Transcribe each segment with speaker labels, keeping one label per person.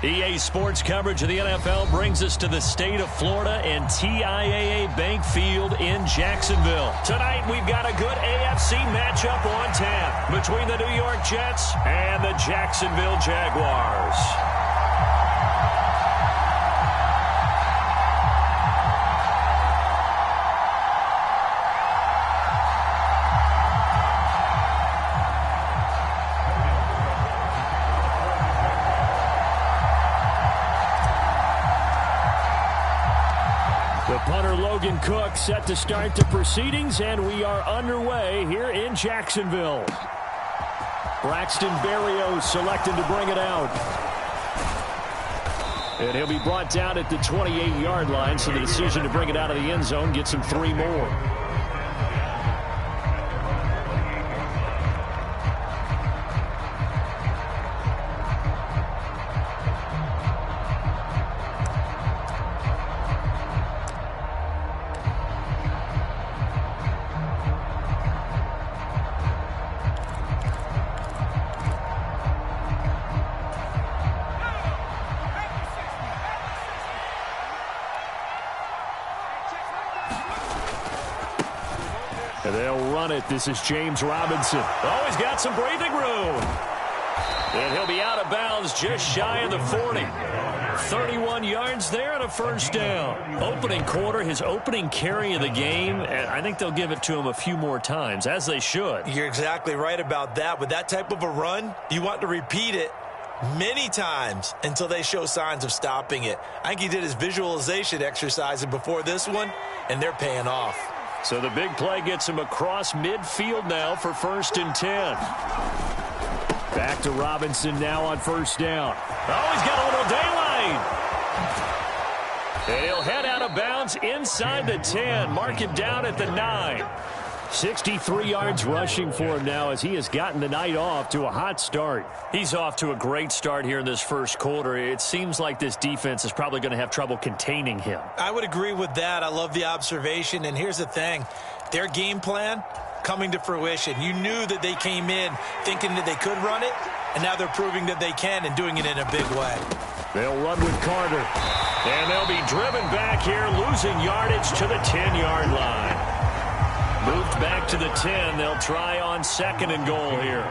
Speaker 1: EA Sports coverage of the NFL brings us to the state of Florida and TIAA Bank Field in Jacksonville. Tonight, we've got a good AFC matchup on tap between the New York Jets and the Jacksonville Jaguars. Cook set to start the proceedings, and we are underway here in Jacksonville. Braxton Berrios selected to bring it out. And he'll be brought down at the 28-yard line, so the decision to bring it out of the end zone gets him 3 more. And they'll run it. This is James Robinson. Oh, he's got some breathing room. And he'll be out of bounds just shy of the 40. 31 yards there and a first down. Opening quarter, his opening carry of the game, and I think they'll give it to him a few more times, as they should.
Speaker 2: You're exactly right about that. With that type of a run, you want to repeat it many times until they show signs of stopping it. I think he did his visualization exercise before this one, and they're paying off.
Speaker 1: So the big play gets him across midfield now for 1st and 10. Back to Robinson now on first down. Oh, he's got a little daylight. And he'll head out of bounds inside the 10. Mark him down at the 9. 63 yards rushing for him now as he has gotten the night off to a hot start. He's off to a great start here in this first quarter. It seems like this defense is probably going to have trouble containing him.
Speaker 2: I would agree with that. I love the observation. And here's the thing. Their game plan coming to fruition. You knew that they came in thinking that they could run it, and now they're proving that they can and doing it in a big way.
Speaker 1: They'll run with Carter. And they'll be driven back here, losing yardage to the 10-yard line. Moved back to the 10. They'll try on 2nd and goal here.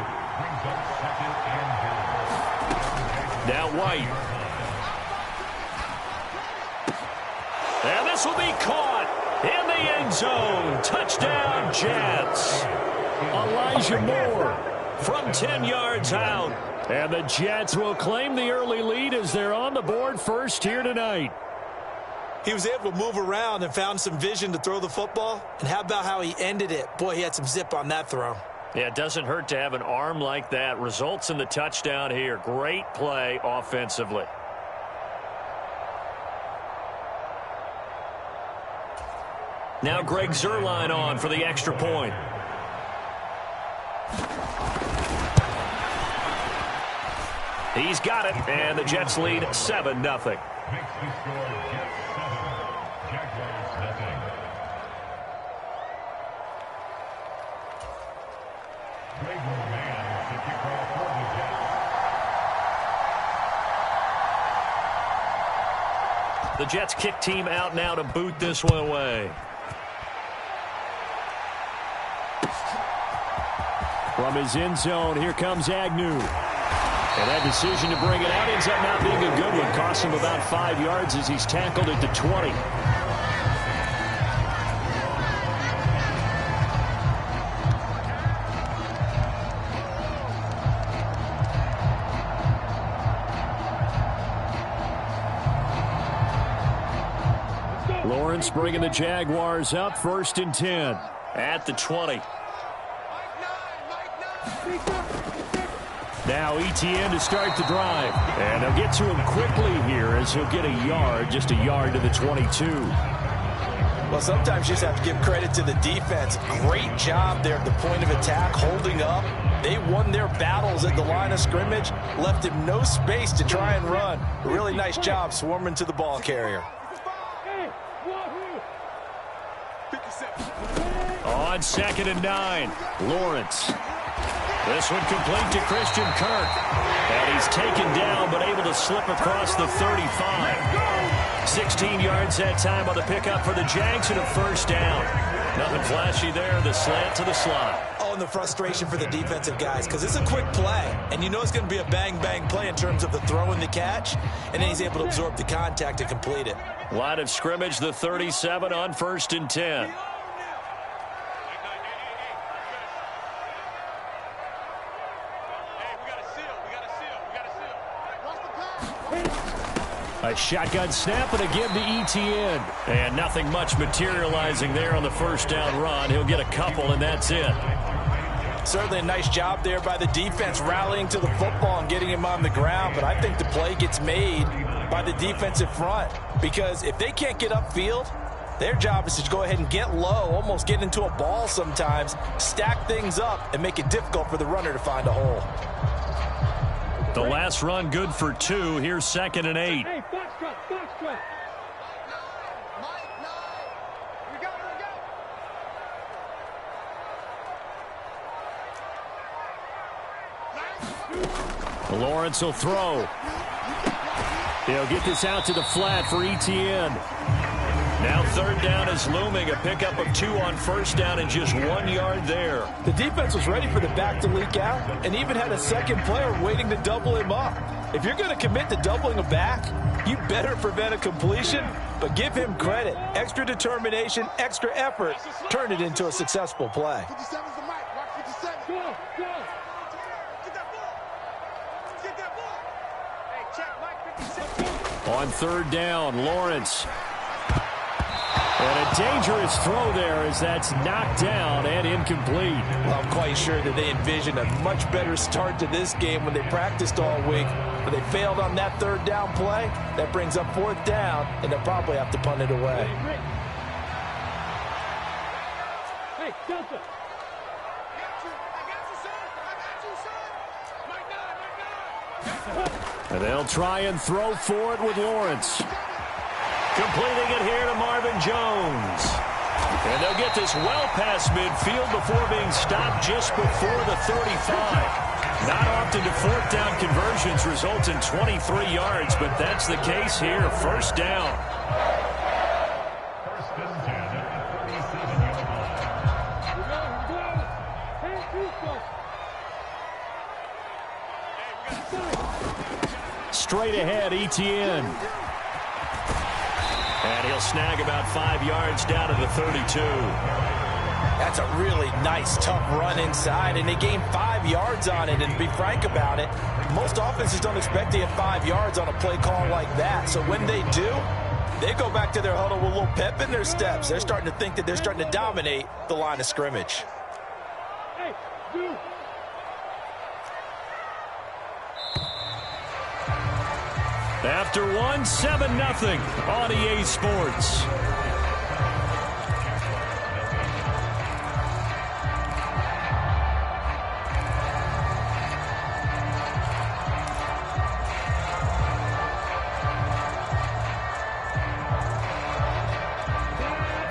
Speaker 1: Now White. And this will be caught in the end zone. Touchdown, Jets. Elijah Moore from 10 yards out. And the Jets will claim the early lead as they're on the board first here tonight.
Speaker 2: He was able to move around and found some vision to throw the football. And how about how he ended it? Boy, he had some zip on that throw.
Speaker 1: Yeah, it doesn't hurt to have an arm like that. Results in the touchdown here. Great play offensively. Now Greg Zuerlein on for the extra point. He's got it, and the Jets lead 7-0. The Jets kick team out now to boot this one away. From his end zone, here comes Agnew. And that decision to bring it out ends up not being a good one. Costs him about 5 yards as he's tackled at the 20. Lawrence bringing the Jaguars up 1st and 10 at the 20. Now Etienne to start the drive. And they'll get to him quickly here as he'll get a yard, just a yard to the 22.
Speaker 2: Well, sometimes you just have to give credit to the defense. Great job there at the point of attack, holding up. They won their battles at the line of scrimmage, left him no space to try and run. A really nice job swarming to the ball carrier. On
Speaker 1: 2nd and 9, Lawrence. This one complete to Christian Kirk. And he's taken down, but able to slip across the 35. 16 yards that time on the pickup for the Jags and a first down. Nothing flashy there, the slant to the slot.
Speaker 2: Oh, and the frustration for the defensive guys, because it's a quick play, and you know it's going to be a bang-bang play in terms of the throw and the catch, and then he's able to absorb the contact and complete it.
Speaker 1: Line of scrimmage, the 37 on 1st and 10. A shotgun snap and a give to Etienne. And nothing much materializing there on the first down run. He'll get a couple, and that's it.
Speaker 2: Certainly a nice job there by the defense, rallying to the football and getting him on the ground. But I think the play gets made by the defensive front, because if they can't get upfield, their job is to go ahead and get low, almost get into a ball sometimes, stack things up, and make it difficult for the runner to find a hole.
Speaker 1: The last run good for 2. Here's 2nd and 8.
Speaker 3: Hey, box drop.
Speaker 1: Lawrence will throw. He'll get this out to the flat for Etienne. Now 3rd down is looming. A pickup of 2 on 1st down and just 1 yard there.
Speaker 2: The defense was ready for the back to leak out and even had a second player waiting to double him up. If you're going to commit to doubling a back, you better prevent a completion, but give him credit. Extra determination, extra effort, turn it into a successful play.
Speaker 3: 57's the mic. Watch 57. Go. Get that ball. Get that ball. Hey, check Mike 57.
Speaker 1: On 3rd down, Lawrence. And a dangerous throw there as that's knocked down and incomplete.
Speaker 2: Well, I'm quite sure that they envisioned a much better start to this game when they practiced all week. But they failed on that 3rd down play. That brings up 4th down, and they'll probably have to punt it away.
Speaker 3: Hey, Delta.
Speaker 1: And they'll try and throw for it with Lawrence. Completing it here to Marvin Jones. And they'll get this well past midfield before being stopped just before the 35. Not often do 4th down conversions result in 23 yards, but that's the case here. 1st down. Straight ahead, Etienne. And he'll snag about 5 yards down to the 32.
Speaker 2: That's a really nice, tough run inside, and they gained 5 yards on it. And to be frank about it, most offenses don't expect to get 5 yards on a play call like that. So when they do, they go back to their huddle with a little pep in their steps. They're starting to think that they're starting to dominate the line of scrimmage.
Speaker 3: Hey, dude.
Speaker 1: After 1, 7-0 on EA Sports.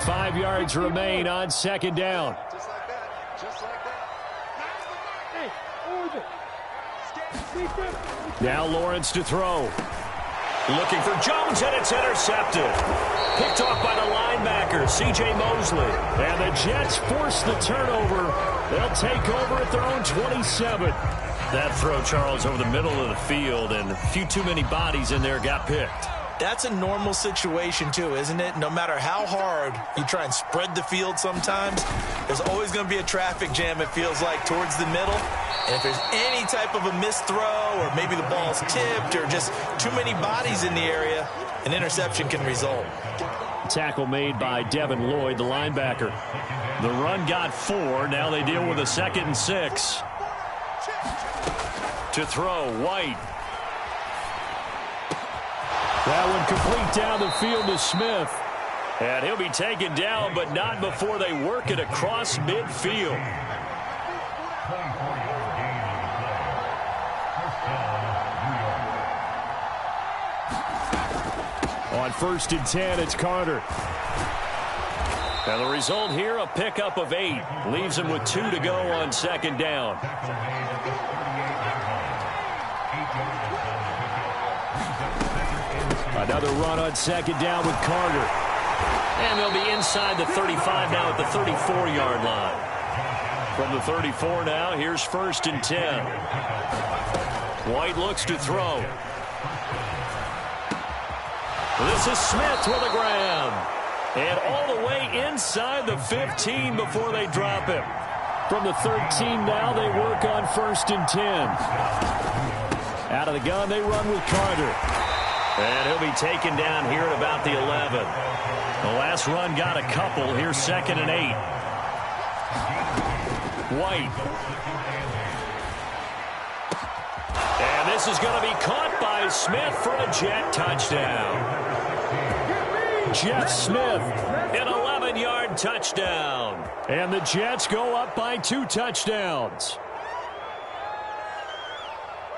Speaker 1: Five yards remain on 2nd down.
Speaker 3: Just like that. Just like that. Hey, Oregon.
Speaker 1: Now Lawrence to throw. Looking for Jones, and it's intercepted. Picked off by the linebacker, C.J. Mosley. And the Jets force the turnover. They'll take over at their own 27. That throw, Charles, over the middle of the field, and a few too many bodies in there got picked.
Speaker 2: That's a normal situation, too, isn't it? No matter how hard you try and spread the field sometimes, there's always going to be a traffic jam, it feels like, towards the middle. And if there's any type of a missed throw, or maybe the ball's tipped, or just too many bodies in the area, an interception can result.
Speaker 1: Tackle made by Devin Lloyd, the linebacker. The run got 4. Now they deal with a 2nd and 6. To throw, White. That one complete down the field to Smith. And he'll be taken down, but not before they work it across midfield. On 1st and 10, it's Carter. And the result here, a pickup of 8. Leaves him with 2 to go on second down. Another run on second down with Carter. And they'll be inside the 35 now at the 34-yard line. From the 34 now, here's 1st and 10. White looks to throw. This is Smith with a grab. And all the way inside the 15 before they drop him. From the 13 now, they work on 1st and 10. Out of the gun, they run with Carter. And he'll be taken down here at about the 11. The last run got a couple. Here's 2nd and 8. White. And this is going to be caught by Smith for a Jet touchdown. Jeff Smith, an 11-yard touchdown. And the Jets go up by 2 touchdowns.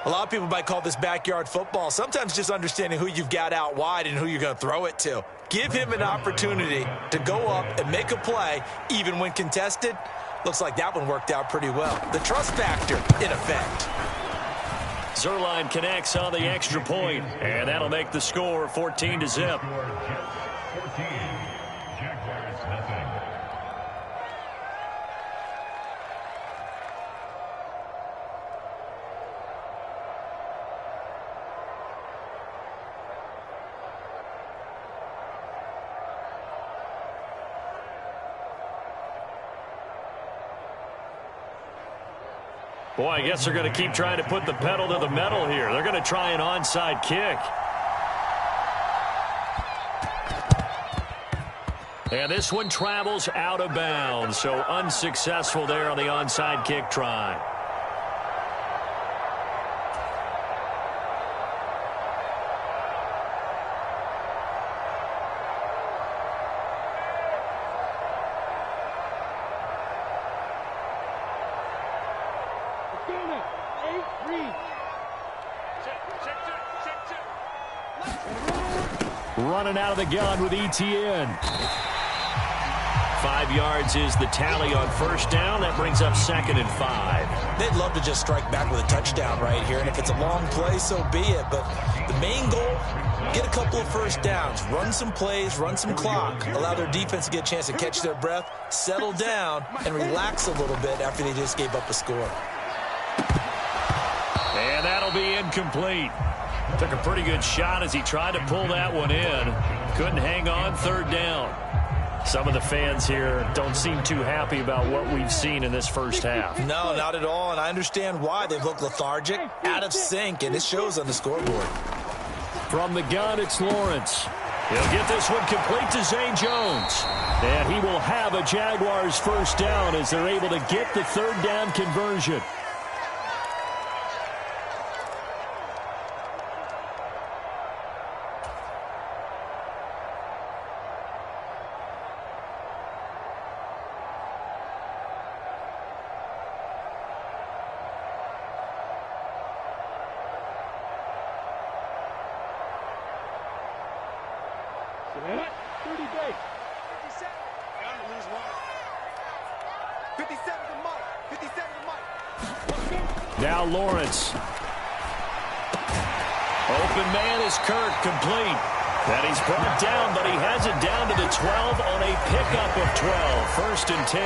Speaker 2: A lot of people might call this backyard football. Sometimes just understanding who you've got out wide and who you're going to throw it to. Give him an opportunity to go up and make a play, even when contested. Looks like that one worked out pretty well. The trust factor in effect.
Speaker 1: Zerline connects on the extra point, and that'll make the score 14-0. Boy, I guess they're going to keep trying to put the pedal to the metal here. They're going to try an onside kick. And this one travels out of bounds, so unsuccessful there on the onside kick try. Running out of the gun with ETN. 5 yards is the tally on 1st down. That brings up 2nd and 5.
Speaker 2: They'd love to just strike back with a touchdown right here, and if it's a long play, so be it. But the main goal, get a couple of 1st downs, run some plays, run some clock, allow their defense to get a chance to catch their breath, settle down, and relax a little bit after they just gave up a score.
Speaker 1: And that'll be incomplete. Took a pretty good shot as he tried to pull that one in. Couldn't hang on 3rd down. Some of the fans here don't seem too happy about what we've seen in this first half.
Speaker 2: No, not at all, and I understand why. They've looked lethargic, out of sync, and it shows on the scoreboard.
Speaker 1: From the gun, it's Lawrence. He'll get this one complete to Zay Jones. And he will have a Jaguars 1st down as they're able to get the 3rd down conversion. Now Lawrence. Open man is Kirk, complete. And he's brought down, but he has it down to the 12 on a pickup of 12. 1st and 10.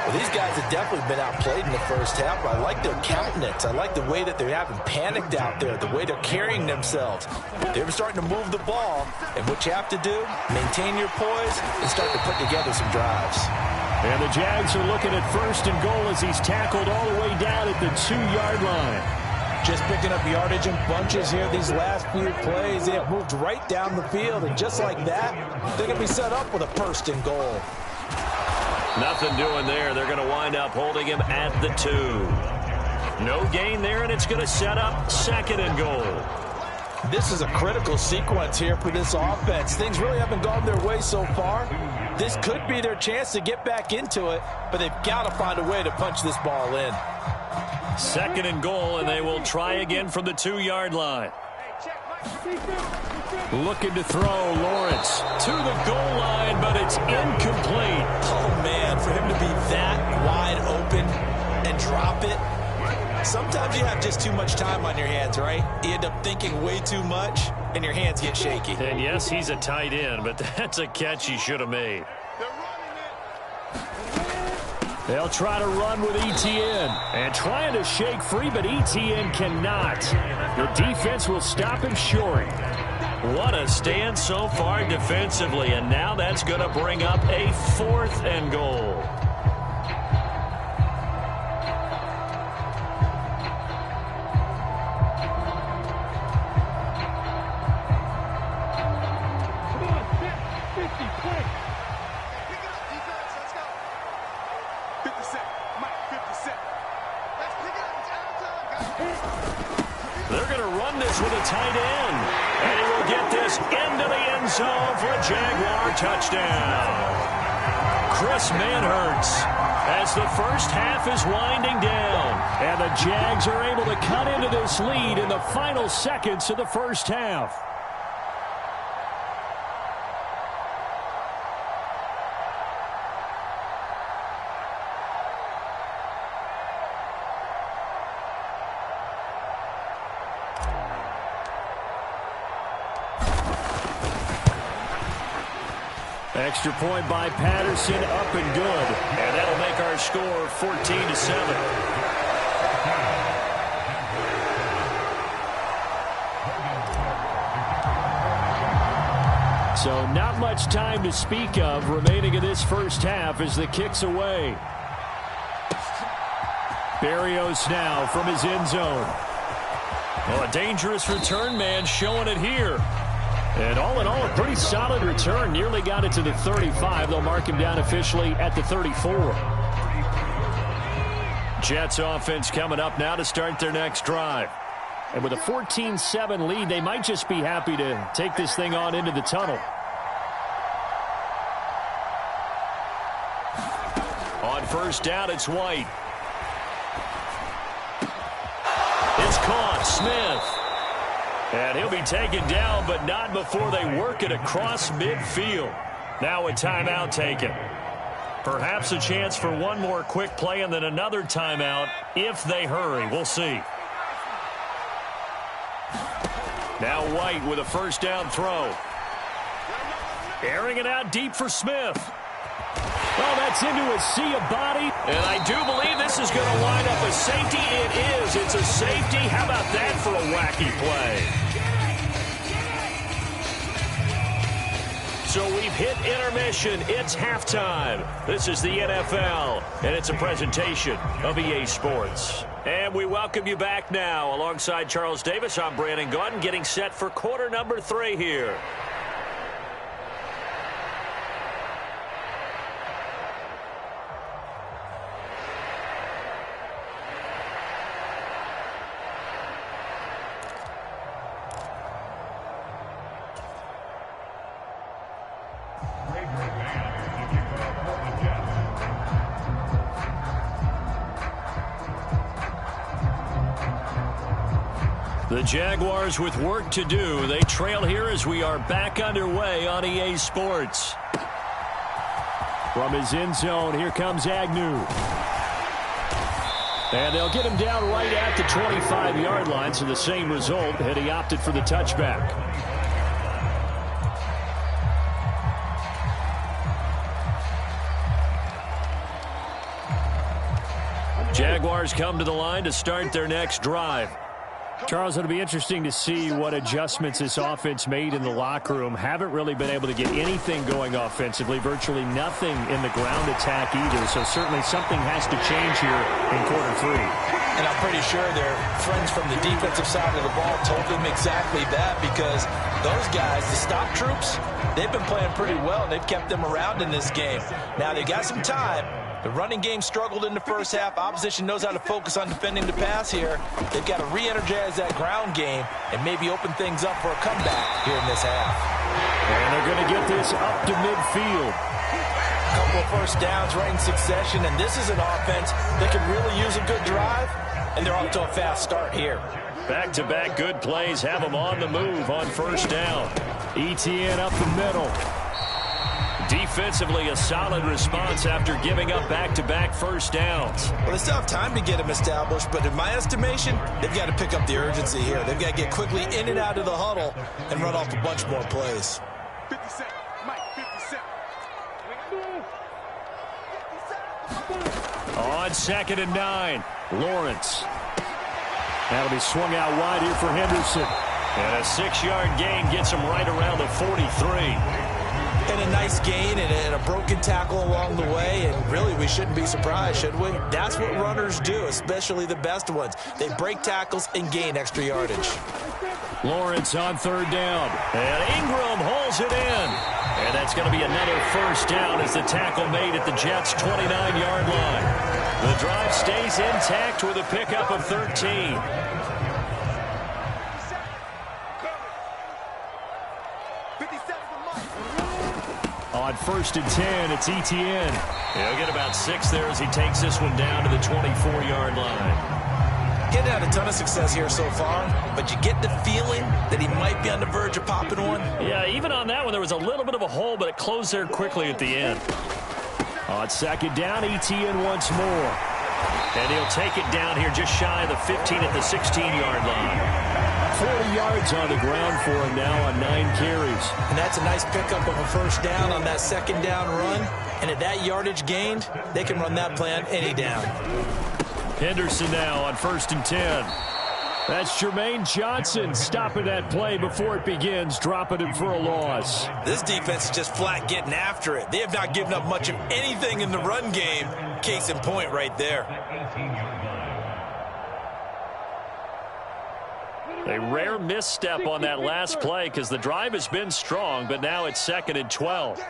Speaker 2: Well, these guys have definitely been outplayed in the first half. I like their countenance. I like the way that they haven't panicked out there, the way they're carrying themselves. They're starting to move the ball, and what you have to do, maintain your poise and start to put together some drives.
Speaker 1: And the Jags are looking at 1st and goal as he's tackled all the way down at the 2-yard line.
Speaker 2: Just picking up yardage in bunches here these last few plays. They have moved right down the field, and just like that, they're going to be set up with a 1st and goal.
Speaker 1: Nothing doing there. They're going to wind up holding him at the 2. No gain there, and it's going to set up 2nd and goal.
Speaker 2: This is a critical sequence here for this offense. Things really haven't gone their way so far. This could be their chance to get back into it, but they've got to find a way to punch this ball in.
Speaker 1: 2nd and goal, and they will try again from the 2-yard line.
Speaker 3: Hey, check, Mike.
Speaker 1: Looking to throw, Lawrence to the goal line, but it's incomplete.
Speaker 2: Oh, man, for him to be that wide open and drop it. Sometimes you have just too much time on your hands, right? You end up thinking way too much, and your hands get shaky.
Speaker 1: And yes, he's a tight end, but that's a catch he should have made. They'll try to run with ETN. And trying to shake free, but ETN cannot. The defense will stop him short. What a stand so far defensively, and now that's going to bring up a 4th and goal. They're going to run this with a tight end. And he will get this into the end zone for a Jaguar touchdown. Chris Manhertz as the first half is winding down. And the Jags are able to cut into this lead in the final seconds of the first half. Extra point by Patterson, up and good. And that'll make our score 14-7. So not much time to speak of remaining in this first half as the kick's away. Berrios now from his end zone. Well, a dangerous return man showing it here. And all in all, a pretty solid return. Nearly got it to the 35. They'll mark him down officially at the 34. Jets offense coming up now to start their next drive. And with a 14-7 lead, they might just be happy to take this thing on into the tunnel. On first down, it's White. It's caught. Smith. And he'll be taken down, but not before they work it across midfield. Now a timeout taken. Perhaps a chance for one more quick play and then another timeout if they hurry. We'll see. Now White with a first down throw. Airing it out deep for Smith. Oh, that's into a sea of body. And I do believe this is going to wind up a safety. It is. It's a safety. How about that for a wacky play? So we've hit intermission. It's halftime. This is the NFL, and it's a presentation of EA Sports. And we welcome you back now. Alongside Charles Davis, I'm Brandon Gaudin, getting set for quarter number 3 here. The Jaguars with work to do. They trail here as we are back underway on EA Sports. From his end zone, here comes Agnew. And they'll get him down right at the 25-yard line, so the same result had he opted for the touchback. Jaguars come to the line to start their next drive. Charles, it'll be interesting to see what adjustments this offense made in the locker room. Haven't really been able to get anything going offensively, virtually nothing in the ground attack either. So certainly something has to change here in quarter 3.
Speaker 2: And I'm pretty sure their friends from the defensive side of the ball told them exactly that, because those guys, the stop troops, they've been playing pretty well, and they've kept them around in this game. Now they got some time. The running game struggled in the first half. Opposition knows how to focus on defending the pass here. They've got to re-energize that ground game and maybe open things up for a comeback here in this half.
Speaker 1: And they're going to get this up to midfield.
Speaker 2: A couple of first downs right in succession, and this is an offense that can really use a good drive, and they're off to a fast start here.
Speaker 1: Back-to-back good plays have him on the move on first down. ETN up the middle. Defensively, a solid response after giving up back-to-back first downs.
Speaker 2: Well, they still have time to get him established, but in my estimation, they've got to pick up the urgency here. They've got to get quickly in and out of the huddle and run off a bunch more plays.
Speaker 3: 57, Mike, 57.
Speaker 1: On 2nd and 9, Lawrence. That'll be swung out wide here for Henderson. And a 6-yard gain gets him right around the 43.
Speaker 2: And a nice gain and a broken tackle along the way, and really we shouldn't be surprised, should we? That's what runners do, especially the best ones. They break tackles and gain extra yardage.
Speaker 1: Lawrence on 3rd down, and Ingram holds it in. And that's going to be another first down as the tackle made at the Jets' 29-yard line. The drive stays intact with a pickup of 13. On 1st and 10, it's ETN. He'll get about 6 there as he takes this one down to the 24-yard line.
Speaker 2: Getting had a ton of success here so far, but you get the feeling that he might be on the verge of popping one.
Speaker 1: Yeah, even on that one, there was a little bit of a hole, but it closed there quickly at the end. On 2nd down, ETN once more. And he'll take it down here just shy of the 15 at the 16-yard line. 40 yards on the ground for him now on 9 carries.
Speaker 2: And that's a nice pickup of a first down on that 2nd down run. And at that yardage gained, they can run that play on any down.
Speaker 1: Henderson now on 1st and 10. That's Jermaine Johnson stopping that play before it begins, dropping him for a loss.
Speaker 2: This defense is just flat getting after it. They have not given up much of anything in the run game. Case in point right there.
Speaker 1: A rare misstep on that last play because the drive has been strong, but now it's 2nd and 12.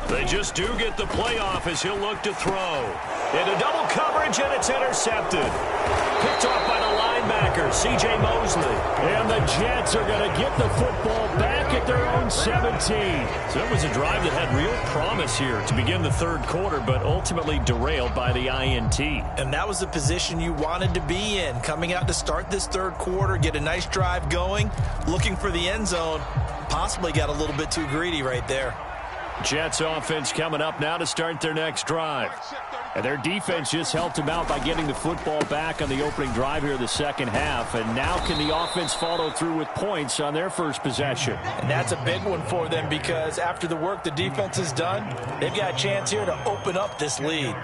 Speaker 1: They just do get the playoff as he'll look to throw. Into double coverage, and it's intercepted. Picked off by the linebacker, C.J. Mosley. And the Jets are going to get the football back at their own 17. So it was a drive that had real promise here to begin the 3rd quarter, but ultimately derailed by the INT.
Speaker 2: And that was the position you wanted to be in. Coming out to start this 3rd quarter, get a nice drive going, looking for the end zone. Possibly got a little bit too greedy right there.
Speaker 1: Jets offense coming up now to start their next drive. And their defense just helped them out by getting the football back on the opening drive here in the 2nd half. And now can the offense follow through with points on their first possession?
Speaker 2: And that's a big one for them because after the work the defense has done, they've got a chance here to open up this lead.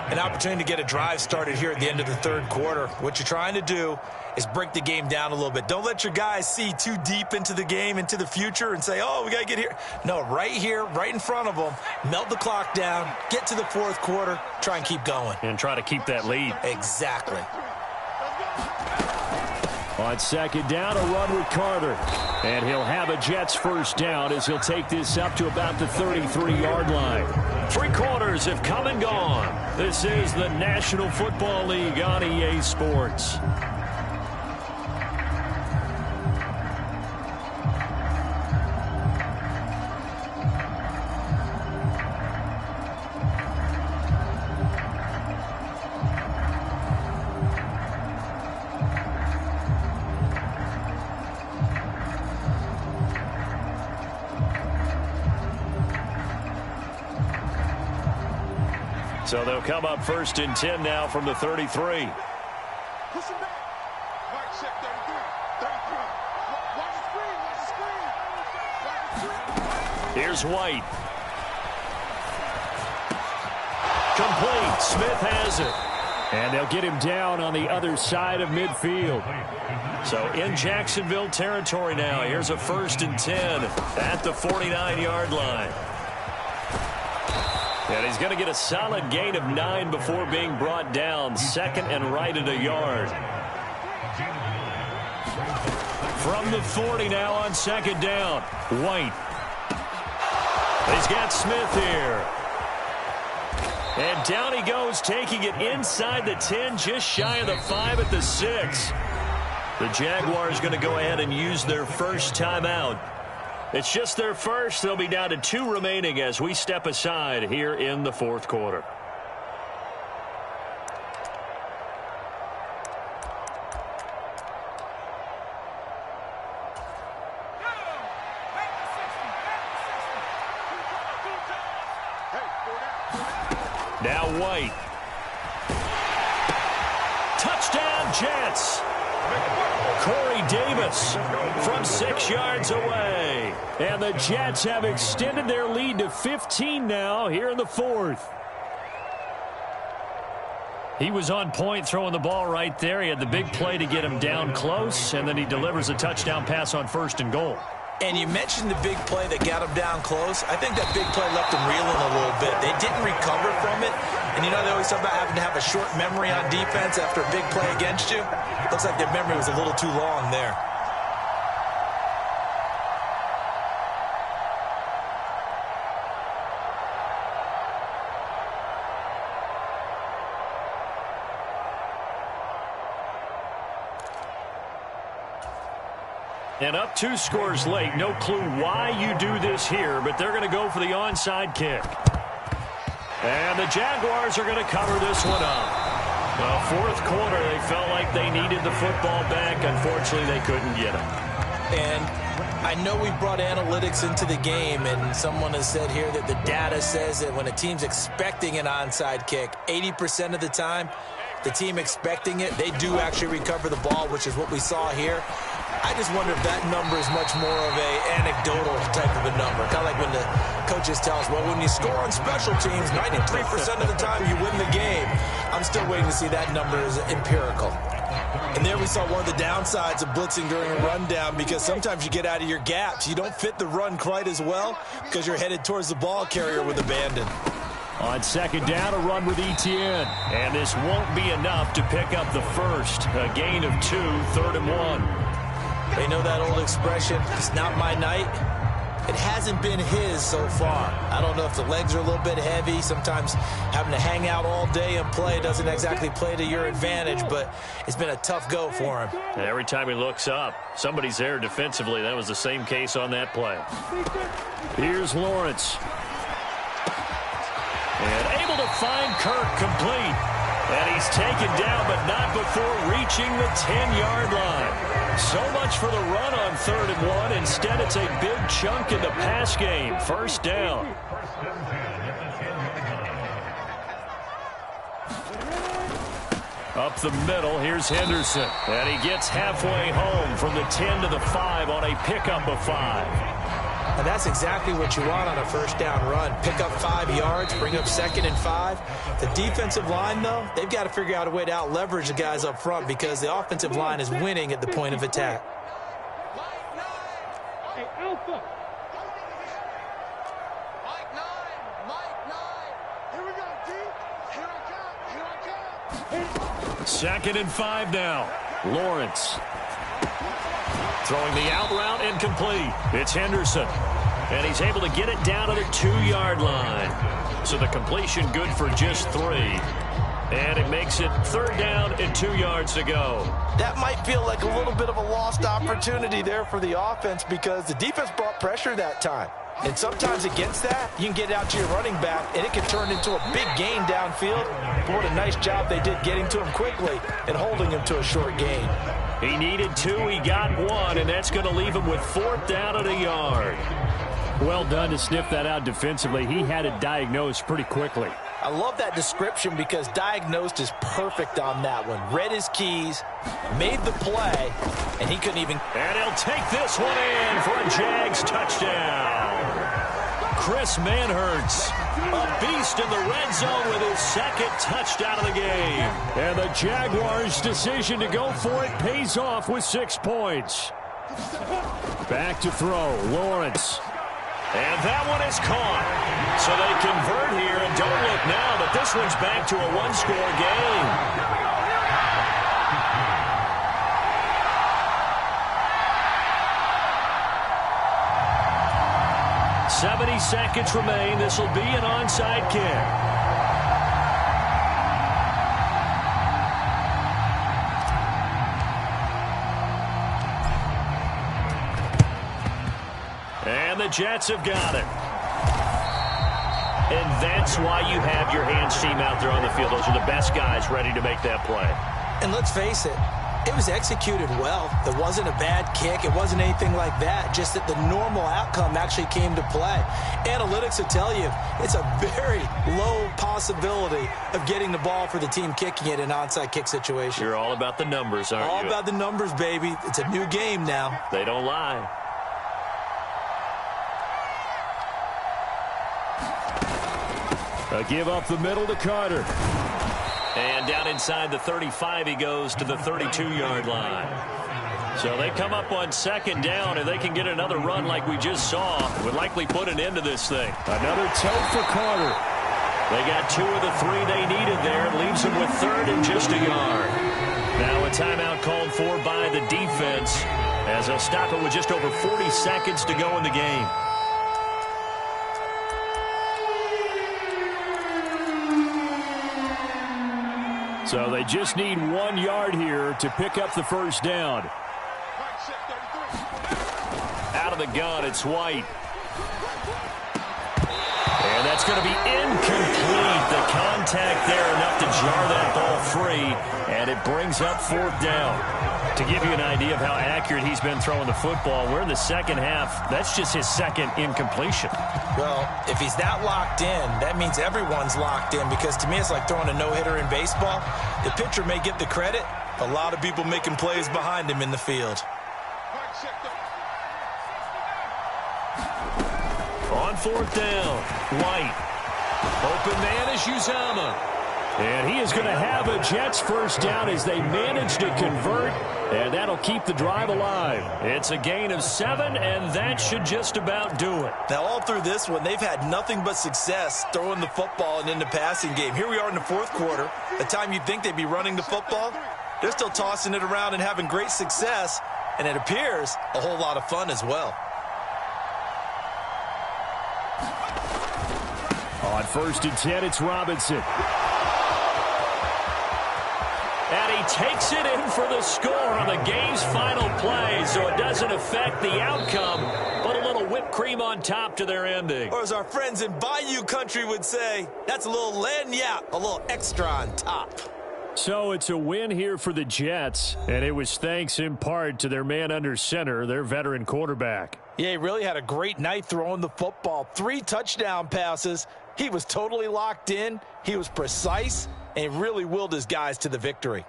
Speaker 2: An opportunity to get a drive started here at the end of the 3rd quarter. What you're trying to do is break the game down a little bit. Don't let your guys see too deep into the game, into the future, and say, oh, we got to get here. No, right here, right in front of them, melt the clock down, get to the 4th quarter, try and keep going.
Speaker 1: And try to keep that lead.
Speaker 2: Exactly.
Speaker 1: On 2nd down, a run with Carter. And he'll have a Jets first down as he'll take this up to about the 33-yard line. 3 quarters have come and gone. This is the National Football League on EA Sports. So they'll come up 1st and 10 now from the 33.
Speaker 3: Push him back. Mark check 33. 33. Watch the screen. Watch the screen.
Speaker 1: Here's White. Complete. Smith has it. And they'll get him down on the other side of midfield. So in Jacksonville territory now. Here's a 1st and 10 at the 49-yard line. And he's going to get a solid gain of 9 before being brought down. 2nd and right at a yard. From the 40 now on 2nd down. White. He's got Smith here. And down he goes, taking it inside the 10, just shy of the 5 at the 6. The Jaguars going to go ahead and use their first timeout. It's just their first. They'll be down to 2 remaining as we step aside here in the fourth quarter. Now White. Touchdown, Jets. Corey Davis from 6 yards away. And the Jets have extended their lead to 15 now here in the fourth. He was on point throwing the ball right there. He had the big play to get him down close, and then he delivers a touchdown pass on 1st and goal.
Speaker 2: And you mentioned the big play that got him down close. I think that big play left him reeling a little bit. They didn't recover from it. And you know they always talk about having to have a short memory on defense after a big play against you. Looks like their memory was a little too long there.
Speaker 1: And up 2 scores late. No clue why you do this here, but they're going to go for the onside kick. And the Jaguars are going to cover this one up. Well, fourth quarter, they felt like they needed the football back. Unfortunately, they couldn't get it.
Speaker 2: And I know we brought analytics into the game, and someone has said here that the data says that when a team's expecting an onside kick, 80% of the time, the team expecting it, they do actually recover the ball, which is what we saw here. I just wonder if that number is much more of a anecdotal type of a number. Kind of like when the coaches tell us, well, when you score on special teams, 93% of the time you win the game. I'm still waiting to see that number as empirical. And there we saw one of the downsides of blitzing during a rundown, because sometimes you get out of your gaps. You don't fit the run quite as well because you're headed towards the ball carrier with abandon.
Speaker 1: On 2nd down, a run with Etienne. And this won't be enough to pick up the first. A gain of 2, 3rd and 1.
Speaker 2: They know that old expression, it's not my night. It hasn't been his so far. I don't know if the legs are a little bit heavy. Sometimes having to hang out all day and play doesn't exactly play to your advantage, but it's been a tough go for him.
Speaker 1: And every time he looks up, somebody's there defensively. That was the same case on that play. Here's Lawrence. And able to find Kirk complete. And he's taken down, but not before reaching the 10-yard line. So much for the run on 3rd and 1. Instead, it's a big chunk in the pass game. 1st down. Up the middle, here's Henderson. And he gets halfway home from the 10 to the 5 on a pickup of 5.
Speaker 2: And that's exactly what you want on a 1st down run. Pick up 5 yards, bring up 2nd and 5. The defensive line, though, they've got to figure out a way to out-leverage the guys up front because the offensive line is winning at the point of attack.
Speaker 3: Hey, Alpha. Here we go, D. Here I come.
Speaker 1: 2nd and 5 now. Lawrence. Throwing the out route incomplete. It's Henderson. And he's able to get it down to the 2-yard line. So the completion good for just 3. And it makes it 3rd down and 2 yards to go.
Speaker 2: That might feel like a little bit of a lost opportunity there for the offense because the defense brought pressure that time. And sometimes against that, you can get out to your running back, and it can turn into a big gain downfield. But what a nice job they did getting to him quickly and holding him to a short gain.
Speaker 1: He needed 2, he got 1, and that's going to leave him with 4th down and a yard. Well done to sniff that out defensively. He had it diagnosed pretty quickly.
Speaker 2: I love that description because diagnosed is perfect on that one. Read his keys, made the play, and he couldn't even...
Speaker 1: And he'll take this one in for a Jags touchdown. Chris Manhertz, a beast in the red zone with his 2nd touchdown of the game. And the Jaguars' decision to go for it pays off with 6 points. Back to throw, Lawrence. And that one is caught. So they convert here, and don't look now, but this one's back to a 1-score game. 70 seconds remain. This will be an onside kick. Jets have got it. And that's why you have your hands team out there on the field. Those are the best guys ready to make that play.
Speaker 2: And let's face it, it was executed well. There wasn't a bad kick. It wasn't anything like that. Just that the normal outcome actually came to play. Analytics will tell you it's a very low possibility of getting the ball for the team kicking it in an onside kick situation.
Speaker 1: You're all about the numbers, aren't you?
Speaker 2: All about the numbers, baby. It's a new game now.
Speaker 1: They don't lie. A give up the middle to Carter. And down inside the 35, he goes to the 32-yard line. So they come up on second down, and they can get another run like we just saw. Would likely put an end to this thing. Another tote for Carter. They got 2 of the 3 they needed there. Leaves them with third and just a yard. Now a timeout called for by the defense as they'll stop it with just over 40 seconds to go in the game. So they just need 1 yard here to pick up the first down. Out of the gun, it's White. And that's going to be incomplete. The contact there enough to jar that ball free, and it brings up 4th down. To give you an idea of how accurate he's been throwing the football, we're in the second half. That's just his second incompletion.
Speaker 2: Well, if he's that locked in, that means everyone's locked in, because to me it's like throwing a no-hitter in baseball. The pitcher may get the credit. A lot of people making plays behind him in the field.
Speaker 1: On 4th down, White. Open man is Uzama. And he is going to have a Jets first down as they manage to convert, and that'll keep the drive alive. It's a gain of 7, and that should just about do it.
Speaker 2: Now, all through this one, they've had nothing but success throwing the football and in the passing game. Here we are in the 4th quarter. The time you'd think they'd be running the football, they're still tossing it around and having great success, and it appears a whole lot of fun as well.
Speaker 1: On 1st and 10, it's Robinson. And he takes it in for the score on the game's final play, so it doesn't affect the outcome, but a little whipped cream on top to their ending.
Speaker 2: Or as our friends in Bayou country would say, that's a little lagniappe, a little extra on top.
Speaker 1: So it's a win here for the Jets, and it was thanks in part to their man under center, their veteran quarterback.
Speaker 2: Yeah, he really had a great night throwing the football. 3 touchdown passes. He was totally locked in. He was precise, and he really willed his guys to the victory.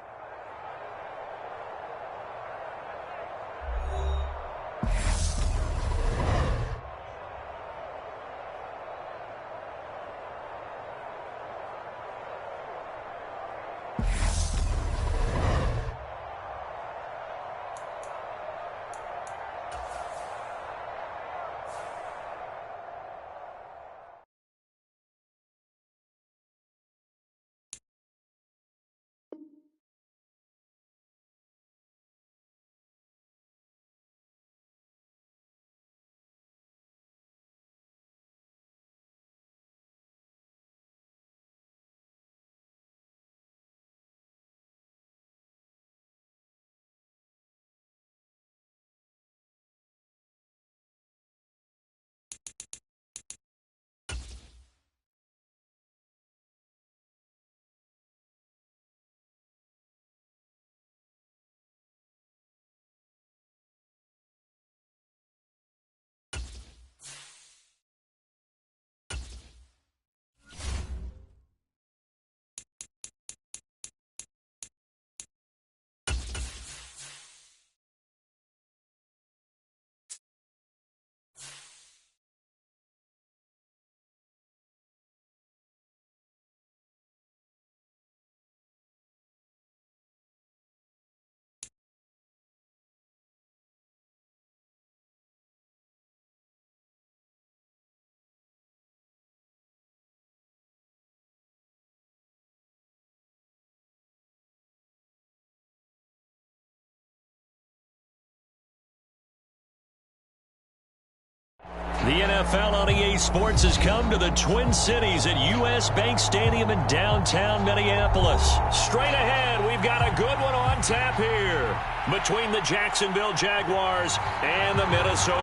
Speaker 1: The NFL on EA Sports has come to the Twin Cities at U.S. Bank Stadium in downtown Minneapolis. Straight ahead, we've got a good one on tap here between the Jacksonville Jaguars and the Minnesota